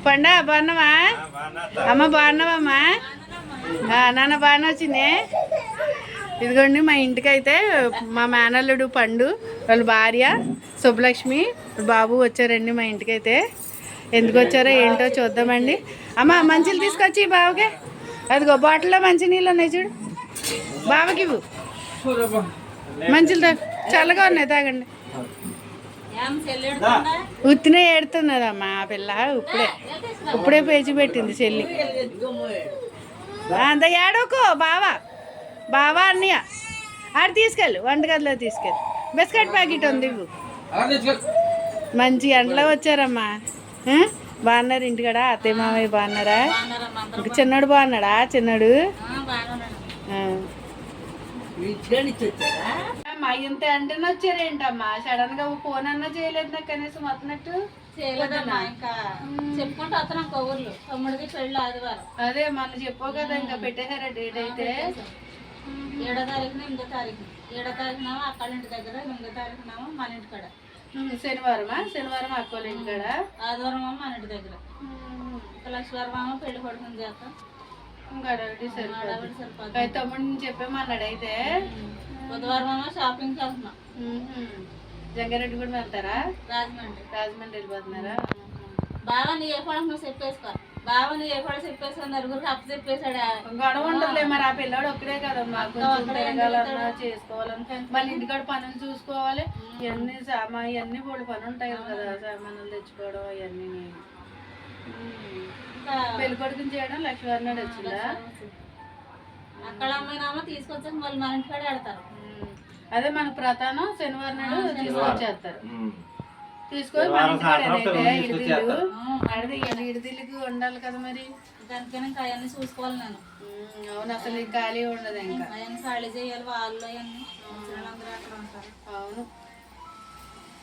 పండా బాగున్నావా? అమ్మ బాగున్నావమ్మా? నాన్న బాగానే వచ్చింది. ఇదిగోండి మా ఇంటికి అయితే మా మేనల్లుడు పండు, వాళ్ళ భార్య శుభలక్ష్మి, బాబు వచ్చారండి మా ఇంటికి అయితే. ఎందుకు వచ్చారో ఏంటో చూద్దామండి. అమ్మ మంచిలు తీసుకొచ్చి బావకే. అదిగో బాటిల్లో మంచి నీళ్ళు ఉన్నాయి చూడు, బావకి ఇవ్వు. మంచిలు చల్లగా ఉన్నాయి, తాగండి. ఉత్తినే ఏడుతున్నదమ్మా ఆ పిల్ల. ఇప్పుడే పేచి పెట్టింది చెల్లి. అంత ఏడోకో బావా బావా అన్నయ్య ఆడ తీసుకెళ్ళు, వంటగదిలో తీసుకెళ్ళి. బిస్కెట్ ప్యాకెట్ ఉంది ఇవ్వు. మంచి ఎండలో వచ్చారమ్మా. బాగున్నారు ఇంటికాడ? అత్తయ్య మామయ్య బాగున్నారా? ఇంక చిన్నడు బాగున్నాడా? చిన్నడు మా ఇంత అంటేనే వచ్చారేంటమ్మా? సడన్ గా ఫోన్ అన్నా చేయలేదు నాకు కనీసం వస్తున్నట్టు. చెప్పుకుంటూ వస్తున్నాం కౌర్లు. తమ్ముడికి పెళ్ళి ఆదివారం. అదే మన చెప్పావు కదా, ఇంకా పెట్టేశారా డేట్ అయితే? 7వ తారీఖున 8వ తారీఖు. 7వ తారీఖునేమో అక్కల ఇంటి దగ్గర, 8వ తారీఖునేమో మన ఇంటి కాడ. శనివారం అక్కల ఇంటి కాడ, ఆదివారం ఏమో మన ఇంటి దగ్గర. లక్ష్మీవారం ఏమో పెళ్లి కొడుకుని చేస్తాం. తమ్ముడిని చెప్పేమన్నాడు అయితే. బుధవారం ఏమో షాపింగ్కి వెళ్తున్నాం. జంగారెడ్డి కూడా వెళ్తారా? రాజమండ్రి వెళ్ళిపోతున్నారా? బావ నీ ఏ పడ నువ్వు చెప్పేసుకో. బావ నీ ఏ పడ చెప్పేసుకో. నలుగురికి అప్పు చెప్పేశాడా? గొడవ ఉండదులే. మరి ఆ పిల్లాడు ఒక్కడే కదమ్మా, కొంచెం తిరగాలన్నా చేసుకోవాలన్నా మళ్ళీ ఇంటికాడ పనులు చూసుకోవాలి. ఇవన్నీ కూడా పని ఉంటాయి కదా, సామాన్లు తెచ్చుకోవడం అవన్నీ. పెళ్లి కొడుకుని చేయడం లక్ష్మీవారి నాడు వచ్చిందా? అక్కడ అమ్మాయినామో తీసుకొచ్చాక మళ్ళీ మన ఇంటికాడ పెడతారు. అదే మన ప్రధానం శనివారం నాడు తీసుకొచ్చేస్తారు. తీసుకొని మన ఇంటికాడ ఇడిదిల్లుకి ఉండాలి కదా మరి. దానికైనా ఇంకా అవన్నీ చూసుకోవాలి నేను. అవును, అసలు ఖాళీ ఉండదు. ఇంకా అవన్నీ ఖాళీ చేయాలి. వాళ్ళు అవన్నీ అందరూ అక్కడ ఉంటారు. అవును,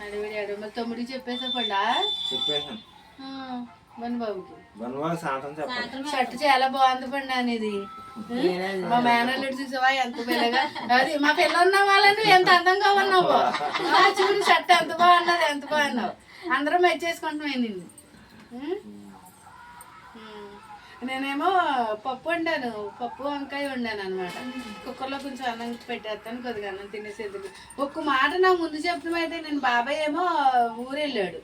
అడిగాడు. మరి తమ్ముడికి చెప్పేసా పండా? చెప్పేసాను బాబుకి. షర్ట్ చాలా బాగుంది పండు అనేది. మా మేనల్లుడు చూసావా ఎంత పిల్లగా? అది మా పిల్ల ఉన్న వాళ్ళని ఎంత అందంగా ఉన్నావు చూడు. షర్ట్ ఎంత బాగున్నది, ఎంత బాగున్నావు. అందరం మెచ్చేసుకుంటున్నాయి నిన్ను. నేనేమో పప్పు వండాను, పప్పు వంకాయ వండాను అనమాట. కుక్కర్లో కొంచెం అన్నం పెట్టేస్తాను, కొద్దిగా అన్నం తినేసేందుకు. ఒక్క మాట నా ముందు చెప్పడం అయితే, నేను బాబాయ్ ఏమో ఊరు వెళ్ళాడు.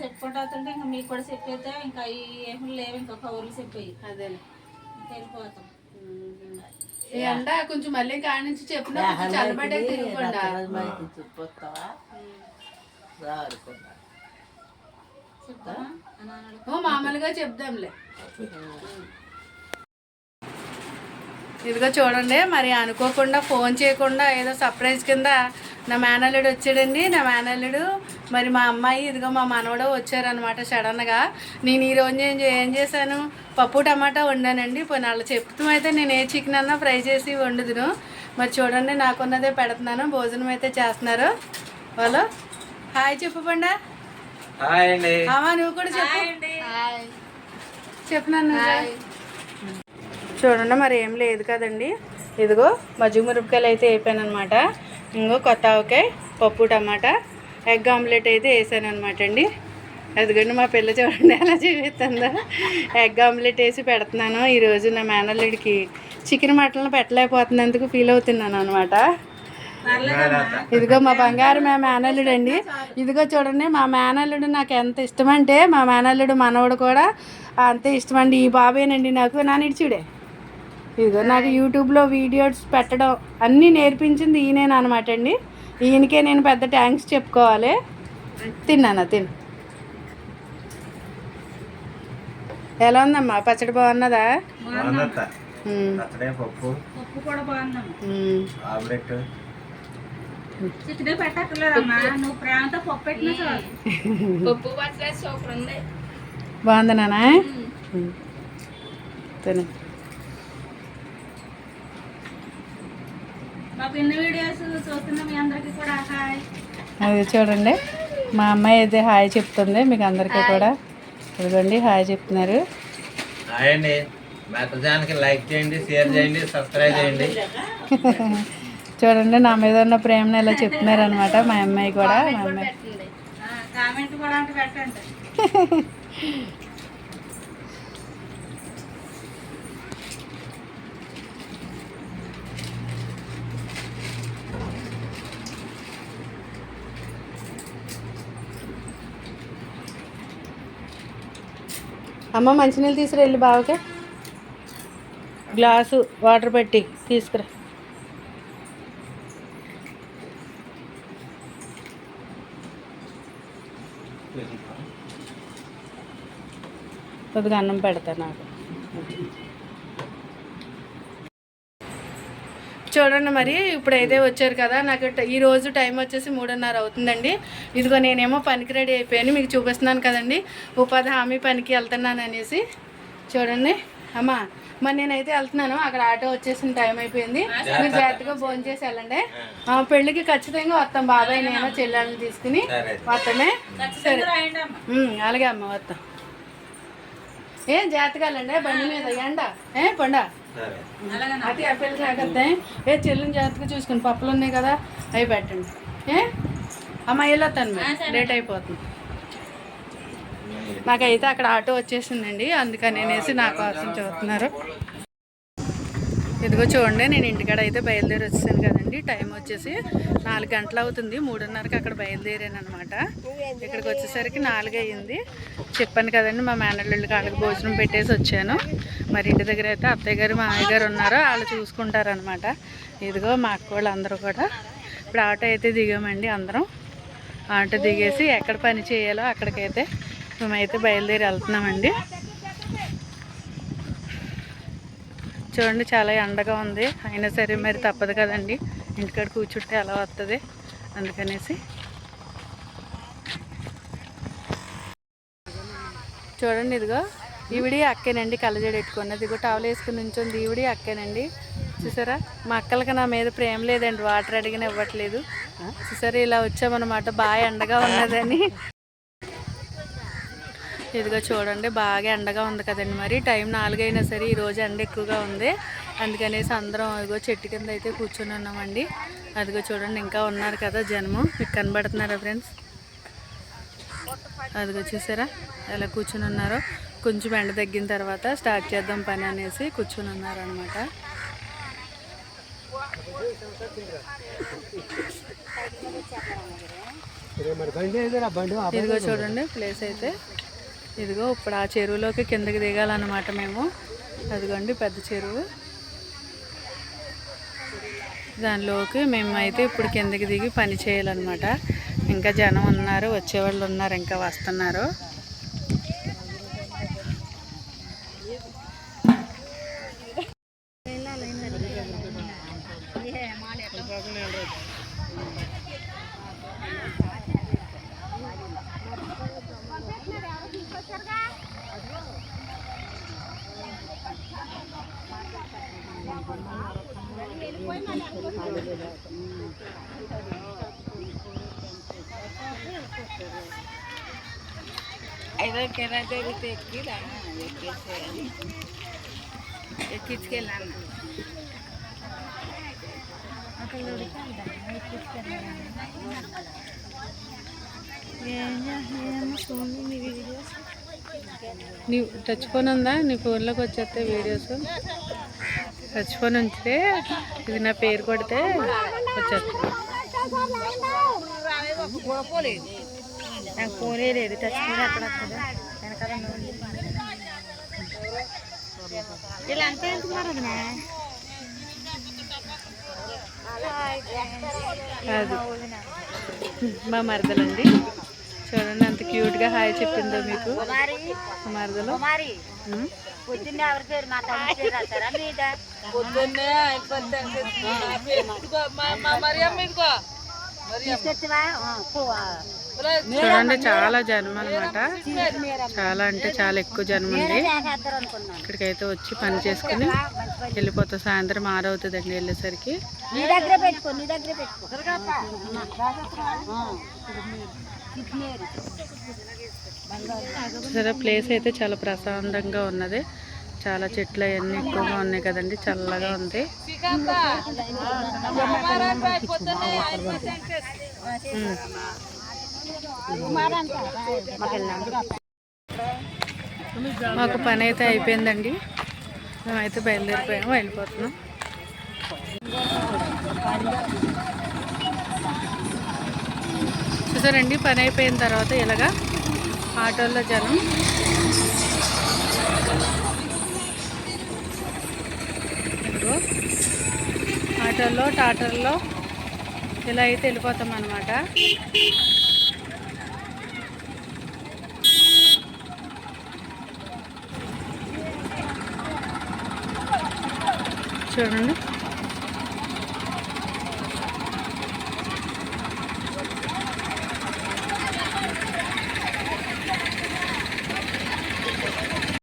చెప్పుకుంటూ వస్తుంటే ఇంకా మీకు కూడా చెప్పైతే ఇంకా ఏమి లేవు, ఇంకా కౌర్లు చెప్పాయి. అదే వెళ్ళిపోతాం. ఎండ కొంచెం మళ్ళీ కాడి నుంచి చెప్పిన చల్లబడ్డే తిరుగుకుండా మామూలుగా చెప్దాంలే. ఇదిగో చూడండి, మరి అనుకోకుండా ఫోన్ చేయకుండా ఏదో సర్ప్రైజ్ కింద నా మేనల్లుడు వచ్చాడండి. నా మేనల్లుడు మరి మా అమ్మాయి, ఇదిగో మా మనవడు వచ్చారనమాట సడన్గా. నేను ఈరోజు ఏం చేశాను, పప్పు టమాటా వండానండి. పోనీ అలా చెప్తూ అయితే నేను ఏ చికెన్ అన్నా ఫ్రై చేసి వండుదును. మరి చూడండి, నాకున్నదే పెడుతున్నాను. భోజనం అయితే చేస్తున్నారు వాళ్ళు. హాయ్ చెప్పు పండా. అమ్మా నువ్వు కూడా చెప్పున్నాను. చూడండి, మరి ఏం లేదు కదండి. ఇదిగో మజ్జిగ మిరపకాయలు అయితే వేపాను అనమాట. ఇంకో కొత్త ఆవకాయ, పప్పు టమాటా, ఎగ్ ఆమ్లెట్ అయితే వేసాను అనమాట అండి. అదిగోండి మా పిల్ల చూడండి ఎలా చూపిస్తుందో. ఎగ్ ఆమ్లెట్ వేసి పెడుతున్నాను. ఈరోజు నా మేనల్లుడికి చికెన్ మటన్లు పెట్టలేకపోతున్నందుకు ఫీల్ అవుతున్నాను అనమాట. ఇదిగో మా బంగారు మా మేనల్లుడు అండి. ఇదిగో చూడండి, మా మేనల్లుడు నాకు ఎంత ఇష్టమంటే, మా మేనల్లుడు మనవడు కూడా అంతే ఇష్టమండి. ఈ బాబేనండి నాకు నానిడిచుడే. ఇదిగో నాకు యూట్యూబ్లో వీడియోస్ పెట్టడం అన్నీ నేర్పించింది ఈయన అనమాట అండి. ఈయనకే నేను పెద్ద థ్యాంక్స్ చెప్పుకోవాలి. తిన్నానా తిను. ఎలా ఉందమ్మా పచ్చడి? బాగున్నదా? పప్పు కూడా బాగుందమ్మా. బాగుంది నాన్న. తిను. అది చూడండి, మా అమ్మాయి అయితే హాయ్ చెప్తుంది మీకు అందరికీ కూడా. ఇదిగోండి హాయ్ చెప్తున్నారు. హాయ్ అండి. లైక్ చేయండి, షేర్ చేయండి, సబ్స్క్రైబ్ చేయండి. చూడండి, నా మీద ఉన్న ప్రేమను ఎలా చెప్తున్నారు అనమాట మా అమ్మాయి కూడా. మా అమ్మాయి అమ్మ మంచినీళ్ళు తీసుకురా వెళ్ళి బావకే గ్లాసు వాటర్ పెట్టి తీసుకురా. కొద్దిగా అన్నం పెడతా నాకు. చూడండి మరి ఇప్పుడైతే వచ్చారు కదా, నాకు ఈరోజు టైం వచ్చేసి 3:30 అవుతుందండి. ఇదిగో నేనేమో పనికి రెడీ అయిపోయాను, మీకు చూపిస్తున్నాను కదండి, ఉపాధి హామీ పనికి వెళ్తున్నాను అనేసి. చూడండి అమ్మా, మరి నేనైతే వెళ్తున్నాను, అక్కడ ఆటో వచ్చేసిన టైం అయిపోయింది. మీరు జాగ్రత్తగా భోజనం చేసి వెళ్ళండి. పెళ్ళికి ఖచ్చితంగా వస్తాం, బాబాయ్ నేను చెల్లెళ్ళని తీసుకుని వస్తామే. సరే అలాగే అమ్మ వస్తాం. ఏం జాగ్రత్తగా వెళ్ళండి, బండి మీద ఎండ పండా అది అప్పలు జాగ్రత్త. చెల్లిని జాగ్రత్తగా చూసుకుని, పప్పులు ఉన్నాయి కదా అవి పెట్టండి. అమ్మ వెళ్ళొస్తాను, మీరు లేట్ అయిపోతుంది. నాకైతే అక్కడ ఆటో వచ్చేసిందండి, అందుకని అనేసి నా కోసం చూస్తున్నారు. ఇదిగో చూడండి, నేను ఇంటికాడ అయితే బయలుదేరి వచ్చేసాను కదండి. టైం వచ్చేసి 4 గంటలు అవుతుంది. 3:30కి అక్కడ బయలుదేరాను అనమాట. ఇక్కడికి వచ్చేసరికి 4 అయ్యింది. చెప్పాను కదండి, మా మేనల్లుళ్ళకి వాళ్ళకి భోజనం పెట్టేసి వచ్చాను. మరి ఇంటి దగ్గర అయితే అత్తయ్య గారు మామయ్య గారు ఉన్నారు, వాళ్ళు చూసుకుంటారనమాట. ఇదిగో మా అక్క వాళ్ళు అందరూ కూడా ఇప్పుడు ఆటో అయితే దిగామండి. అందరం ఆటో దిగేసి ఎక్కడ పని చేయాలో అక్కడికైతే మేమైతే బయలుదేరి వెళ్తున్నామండి. చూడండి చాలా ఎండగా ఉంది, అయినా సరే మరి తప్పదు కదండి, ఇంటికాడ కూర్చుంటే అలా వస్తుంది అందుకనేసి. చూడండి ఇదిగో ఈవిడి అక్కేనండి, కళ్ళజోడు పెట్టుకున్నది. ఇదిగో టవల్ వేసుకుని నుంచుంది, ఈవిడి అక్కేనండి. చూసారా, మా అక్కలకి నా మీద ప్రేమ లేదండి, వాటర్ అడిగిన ఇవ్వట్లేదు. చూసారా, ఇలా వచ్చామన్నమాట, బాగా ఎండగా ఉన్నదని. ఇదిగో చూడండి బాగా ఎండగా ఉంది కదండి. మరి టైం 4 అయినా సరే ఈరోజు ఎండ ఎక్కువగా ఉంది, అందుకనేసి అందరం ఇదిగో చెట్టు కింద అయితే కూర్చొని ఉన్నామండి. అదిగో చూడండి ఇంకా ఉన్నారు కదా జనము, మీకు కనబడుతున్నారా ఫ్రెండ్స్? అదిగో చూసారా ఎలా కూర్చుని ఉన్నారో. కొంచెం ఎండ తగ్గిన తర్వాత స్టార్ట్ చేద్దాం పని అనేసి కూర్చొని ఉన్నారనమాట. ఇదిగో చూడండి ప్లేస్ అయితే, ఇదిగో ఇప్పుడు ఆ చెరువులోకి కిందకి దిగాలన్నమాట మేము. అదిగోండి పెద్ద చెరువు, దానిలోకి మేము అయితే ఇప్పుడు కిందకి దిగి పని చేయాలన్నమాట. ఇంకా జనం ఉన్నారు, వచ్చేవాళ్ళు ఉన్నారు, ఇంకా వస్తున్నారు. ఎక్కించుకెళ్ళాను. నీ టచ్ ఫోన్ ఉందా? నీ ఫోన్లోకి వచ్చేస్తే వీడియోస్ టచ్ ఫోన్ ఉంచితే ఇది నా పేరు కొడితే వచ్చేస్తుంది. నాకు ఫోనే లేదు, టచ్ ఫోన్ అక్కడ వస్తుంది వెనకాల. ఇలా అంతే అంటున్నారు అది మా మరదలండి. చూడండి అంత క్యూట్గా హాయ్ చెప్పిందో మీకు మరదలు. చూడండి చాలా జనం అనమాట, చాలా అంటే చాలా ఎక్కువ జనం ఉంది. ఇక్కడికైతే వచ్చి పని చేసుకుని వెళ్ళిపోతా. సాయంత్రం 6 అవుతుందండి వెళ్ళేసరికి. సరే ప్లేస్ అయితే చాలా ప్రశాంతంగా ఉన్నది, చాలా చెట్లు అవన్నీ ఎక్కువగా ఉన్నాయి కదండి, చల్లగా ఉంది. మాకు పని అయితే అయిపోయిందండి, మేమైతే బయలుదేరిపోయాము, వెళ్ళిపోతున్నాం. చూసారండి, పని అయిపోయిన తర్వాత ఇలాగా ఆటోల్లో జనం. ఇదిగో ఆటోల్లో టాటర్లో ఇలా అయితే వెళ్ళిపోతాం అన్నమాట. చూడండి